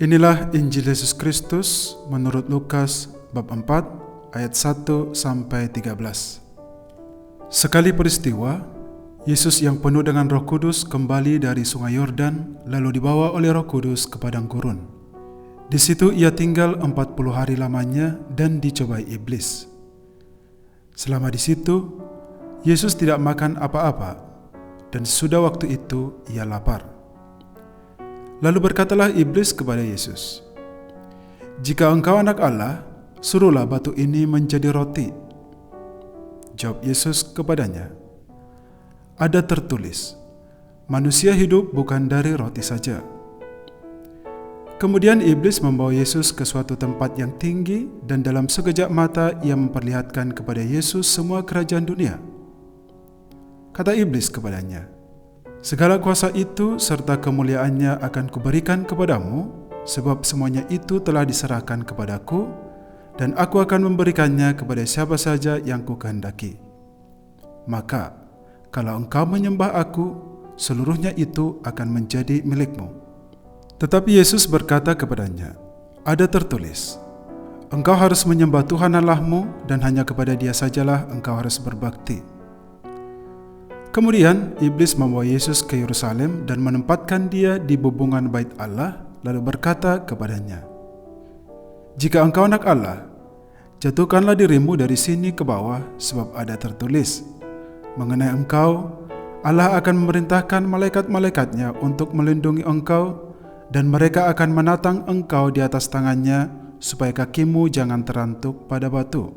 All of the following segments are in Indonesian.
Inilah Injil Yesus Kristus menurut Lukas bab 4 ayat 1 sampai 13. Sekali peristiwa, Yesus yang penuh dengan Roh Kudus kembali dari Sungai Yordan lalu dibawa oleh Roh Kudus ke padang gurun. Di situ ia tinggal 40 hari lamanya dan dicobai iblis. Selama di situ, Yesus tidak makan apa-apa dan sesudah waktu itu ia lapar. Lalu berkatalah iblis kepada Yesus, "Jika engkau anak Allah, suruhlah batu ini menjadi roti." Jawab Yesus kepadanya, "Ada tertulis, manusia hidup bukan dari roti saja." Kemudian iblis membawa Yesus ke suatu tempat yang tinggi dan dalam sekejap mata ia memperlihatkan kepada Yesus semua kerajaan dunia. Kata iblis kepadanya, "Segala kuasa itu serta kemuliaannya akan kuberikan kepadamu, sebab semuanya itu telah diserahkan kepadaku, dan aku akan memberikannya kepada siapa saja yang kukehendaki. Maka, kalau engkau menyembah aku, seluruhnya itu akan menjadi milikmu." Tetapi Yesus berkata kepadanya, "Ada tertulis, engkau harus menyembah Tuhan Allahmu, dan hanya kepada Dia sajalah engkau harus berbakti." Kemudian iblis membawa Yesus ke Yerusalem dan menempatkan dia di bubungan bait Allah, lalu berkata kepadanya, "Jika engkau anak Allah, jatuhkanlah dirimu dari sini ke bawah, sebab ada tertulis, mengenai engkau, Allah akan memerintahkan malaikat-malaikatnya untuk melindungi engkau, dan mereka akan menatang engkau di atas tangannya, supaya kakimu jangan terantuk pada batu."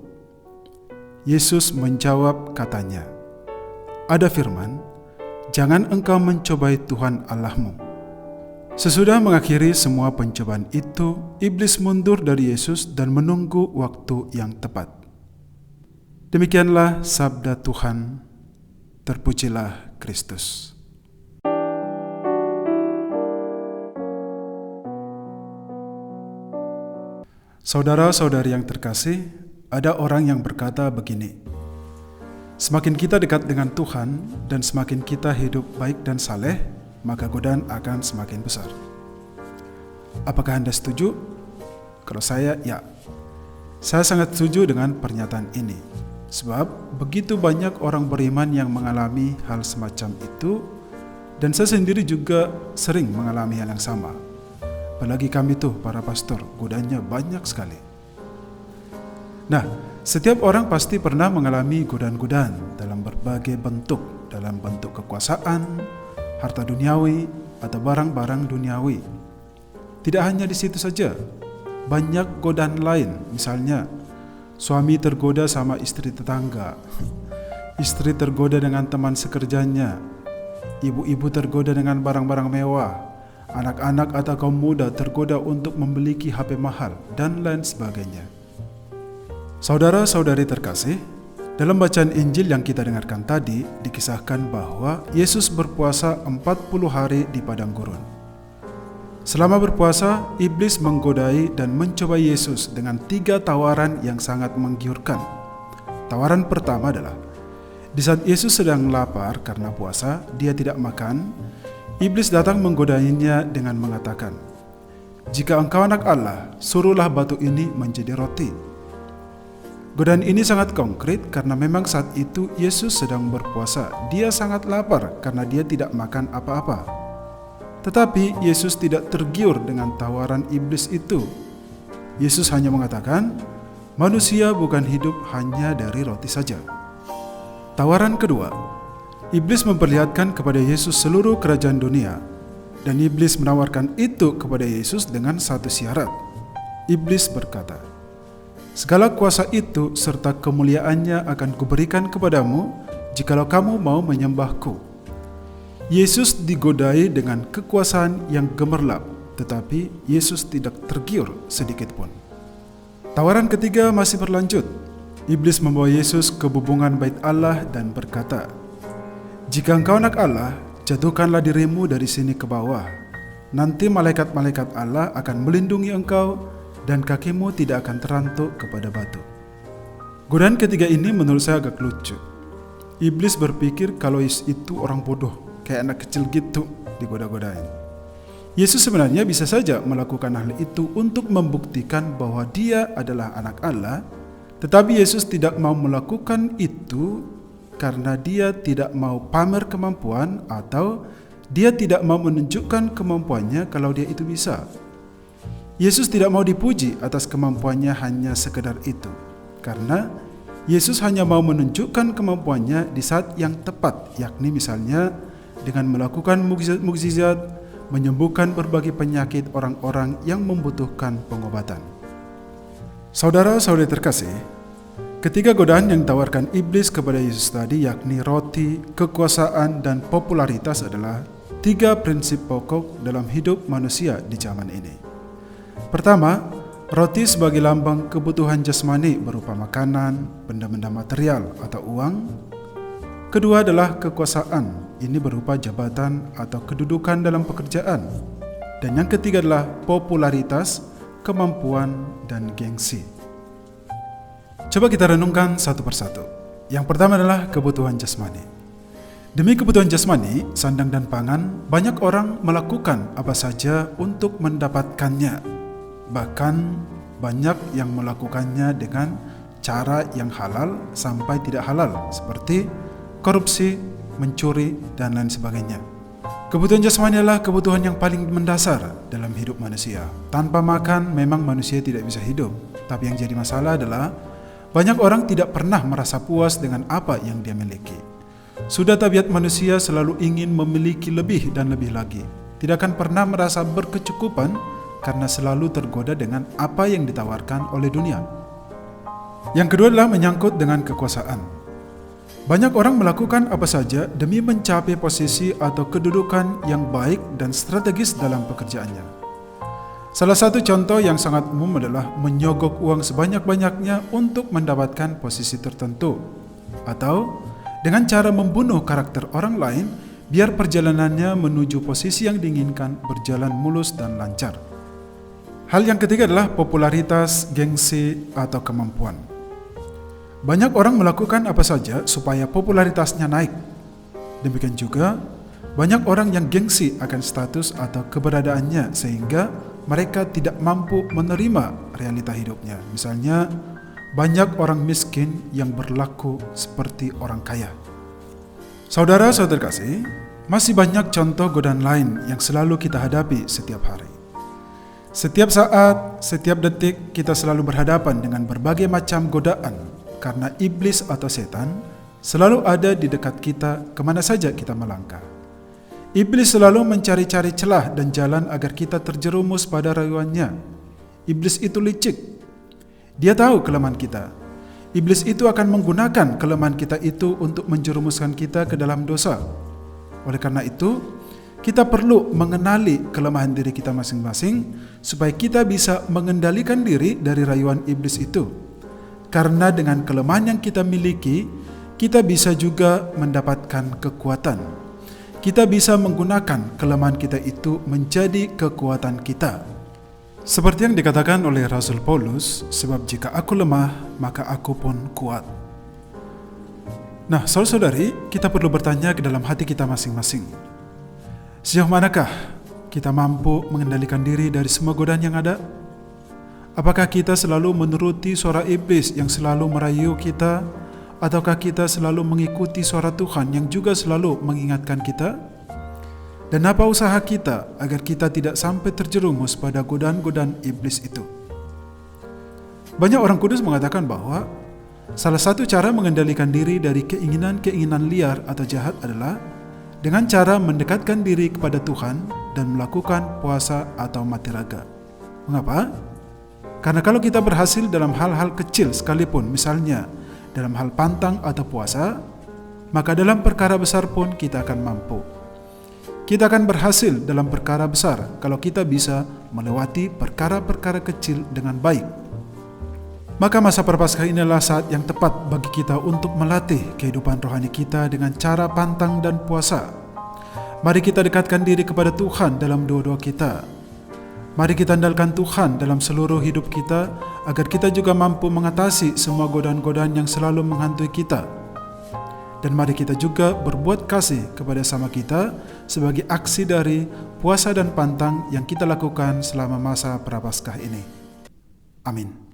Yesus menjawab katanya, "Ada firman, jangan engkau mencobai Tuhan Allahmu." Sesudah mengakhiri semua pencobaan itu, iblis mundur dari Yesus dan menunggu waktu yang tepat. Demikianlah sabda Tuhan. Terpujilah Kristus. Saudara-saudari yang terkasih, ada orang yang berkata begini, semakin kita dekat dengan Tuhan dan semakin kita hidup baik dan saleh, maka godaan akan semakin besar. Apakah Anda setuju? Kalau saya, ya. Saya sangat setuju dengan pernyataan ini. Sebab begitu banyak orang beriman yang mengalami hal semacam itu, dan saya sendiri juga sering mengalami hal yang sama. Apalagi kami tuh, para pastor, godaannya banyak sekali. Nah, setiap orang pasti pernah mengalami godaan-godaan dalam berbagai bentuk, dalam bentuk kekuasaan, harta duniawi, atau barang-barang duniawi. Tidak hanya di situ saja, banyak godaan lain, misalnya suami tergoda sama istri tetangga, istri tergoda dengan teman sekerjanya, ibu-ibu tergoda dengan barang-barang mewah, anak-anak atau kaum muda tergoda untuk memiliki HP mahal, dan lain sebagainya. Saudara-saudari terkasih, dalam bacaan Injil yang kita dengarkan tadi, dikisahkan bahwa Yesus berpuasa 40 hari di padang gurun. Selama berpuasa, iblis menggodai dan mencoba Yesus dengan 3 tawaran yang sangat menggiurkan. Tawaran pertama adalah, di saat Yesus sedang lapar karena puasa, dia tidak makan, iblis datang menggodainya dengan mengatakan, "Jika engkau anak Allah, suruhlah batu ini menjadi roti." Godaan ini sangat konkret karena memang saat itu Yesus sedang berpuasa. Dia sangat lapar karena dia tidak makan apa-apa. Tetapi Yesus tidak tergiur dengan tawaran iblis itu. Yesus hanya mengatakan, manusia bukan hidup hanya dari roti saja. Tawaran kedua, iblis memperlihatkan kepada Yesus seluruh kerajaan dunia, dan iblis menawarkan itu kepada Yesus dengan satu syarat. Iblis berkata, "Segala kuasa itu serta kemuliaannya akan kuberikan kepadamu, jikalau kamu mau menyembahku." Yesus digodai dengan kekuasaan yang gemerlap, tetapi Yesus tidak tergiur sedikit pun. Tawaran ketiga masih berlanjut. Iblis membawa Yesus ke bubungan bait Allah dan berkata, "Jika engkau anak Allah, jatuhkanlah dirimu dari sini ke bawah. Nanti malaikat-malaikat Allah akan melindungi engkau, dan kakimu tidak akan terantuk kepada batu." Godaan ketiga ini menurut saya agak lucu. Iblis berpikir kalau itu orang bodoh, kayak anak kecil gitu, digoda-godain. Yesus sebenarnya bisa saja melakukan hal itu untuk membuktikan bahwa Dia adalah anak Allah, tetapi Yesus tidak mau melakukan itu karena Dia tidak mau pamer kemampuan atau Dia tidak mau menunjukkan kemampuannya kalau Dia itu bisa. Yesus tidak mau dipuji atas kemampuannya hanya sekedar itu, karena Yesus hanya mau menunjukkan kemampuannya di saat yang tepat, yakni misalnya dengan melakukan mukjizat, menyembuhkan berbagai penyakit orang-orang yang membutuhkan pengobatan. Saudara-saudari terkasih, ketiga godaan yang ditawarkan iblis kepada Yesus tadi, yakni roti, kekuasaan, dan popularitas adalah tiga prinsip pokok dalam hidup manusia di zaman ini. Pertama, roti sebagai lambang kebutuhan jasmani berupa makanan, benda-benda material atau uang. Kedua adalah kekuasaan, ini berupa jabatan atau kedudukan dalam pekerjaan. Dan yang ketiga adalah popularitas, kemampuan, dan gengsi. Coba kita renungkan satu persatu. Yang pertama adalah kebutuhan jasmani. Demi kebutuhan jasmani, sandang dan pangan, banyak orang melakukan apa saja untuk mendapatkannya. Bahkan banyak yang melakukannya dengan cara yang halal sampai tidak halal, seperti korupsi, mencuri, dan lain sebagainya. Kebutuhan jasmani adalah kebutuhan yang paling mendasar dalam hidup manusia. Tanpa makan, memang manusia tidak bisa hidup. Tapi yang jadi masalah adalah banyak orang tidak pernah merasa puas dengan apa yang dia miliki. Sudah tabiat manusia selalu ingin memiliki lebih dan lebih lagi. Tidak akan pernah merasa berkecukupan karena selalu tergoda dengan apa yang ditawarkan oleh dunia. Yang kedua adalah menyangkut dengan kekuasaan. Banyak orang melakukan apa saja demi mencapai posisi atau kedudukan yang baik dan strategis dalam pekerjaannya. Salah satu contoh yang sangat umum adalah menyogok uang sebanyak-banyaknya untuk mendapatkan posisi tertentu, atau dengan cara membunuh karakter orang lain biar perjalanannya menuju posisi yang diinginkan berjalan mulus dan lancar. Hal yang ketiga adalah popularitas, gengsi, atau kemampuan. Banyak orang melakukan apa saja supaya popularitasnya naik. Demikian juga, banyak orang yang gengsi akan status atau keberadaannya sehingga mereka tidak mampu menerima realita hidupnya. Misalnya, banyak orang miskin yang berlaku seperti orang kaya. Saudara-saudari kasih, masih banyak contoh godaan lain yang selalu kita hadapi setiap hari. Setiap saat, setiap detik kita selalu berhadapan dengan berbagai macam godaan karena iblis atau setan selalu ada di dekat kita kemana saja kita melangkah. Iblis selalu mencari-cari celah dan jalan agar kita terjerumus pada rayuannya. Iblis itu licik. Dia tahu kelemahan kita. Iblis itu akan menggunakan kelemahan kita itu untuk menjerumuskan kita ke dalam dosa. Oleh karena itu, kita perlu mengenali kelemahan diri kita masing-masing supaya kita bisa mengendalikan diri dari rayuan iblis itu. Karena dengan kelemahan yang kita miliki, kita bisa juga mendapatkan kekuatan. Kita bisa menggunakan kelemahan kita itu menjadi kekuatan kita. Seperti yang dikatakan oleh Rasul Paulus, sebab jika aku lemah, maka aku pun kuat. Nah, saudara-saudari, kita perlu bertanya ke dalam hati kita masing-masing. Sejauh manakah kita mampu mengendalikan diri dari semua godaan yang ada? Apakah kita selalu menuruti suara iblis yang selalu merayu kita? Ataukah kita selalu mengikuti suara Tuhan yang juga selalu mengingatkan kita? Dan apa usaha kita agar kita tidak sampai terjerumus pada godaan-godaan iblis itu? Banyak orang kudus mengatakan bahwa salah satu cara mengendalikan diri dari keinginan-keinginan liar atau jahat adalah dengan cara mendekatkan diri kepada Tuhan dan melakukan puasa atau mati raga. Mengapa? Karena kalau kita berhasil dalam hal-hal kecil sekalipun, misalnya dalam hal pantang atau puasa, maka dalam perkara besar pun kita akan mampu. Kita akan berhasil dalam perkara besar kalau kita bisa melewati perkara-perkara kecil dengan baik. Maka masa Prapaskah inilah saat yang tepat bagi kita untuk melatih kehidupan rohani kita dengan cara pantang dan puasa. Mari kita dekatkan diri kepada Tuhan dalam doa-doa kita. Mari kita andalkan Tuhan dalam seluruh hidup kita agar kita juga mampu mengatasi semua godaan-godaan yang selalu menghantui kita. Dan mari kita juga berbuat kasih kepada sama kita sebagai aksi dari puasa dan pantang yang kita lakukan selama masa Prapaskah ini. Amin.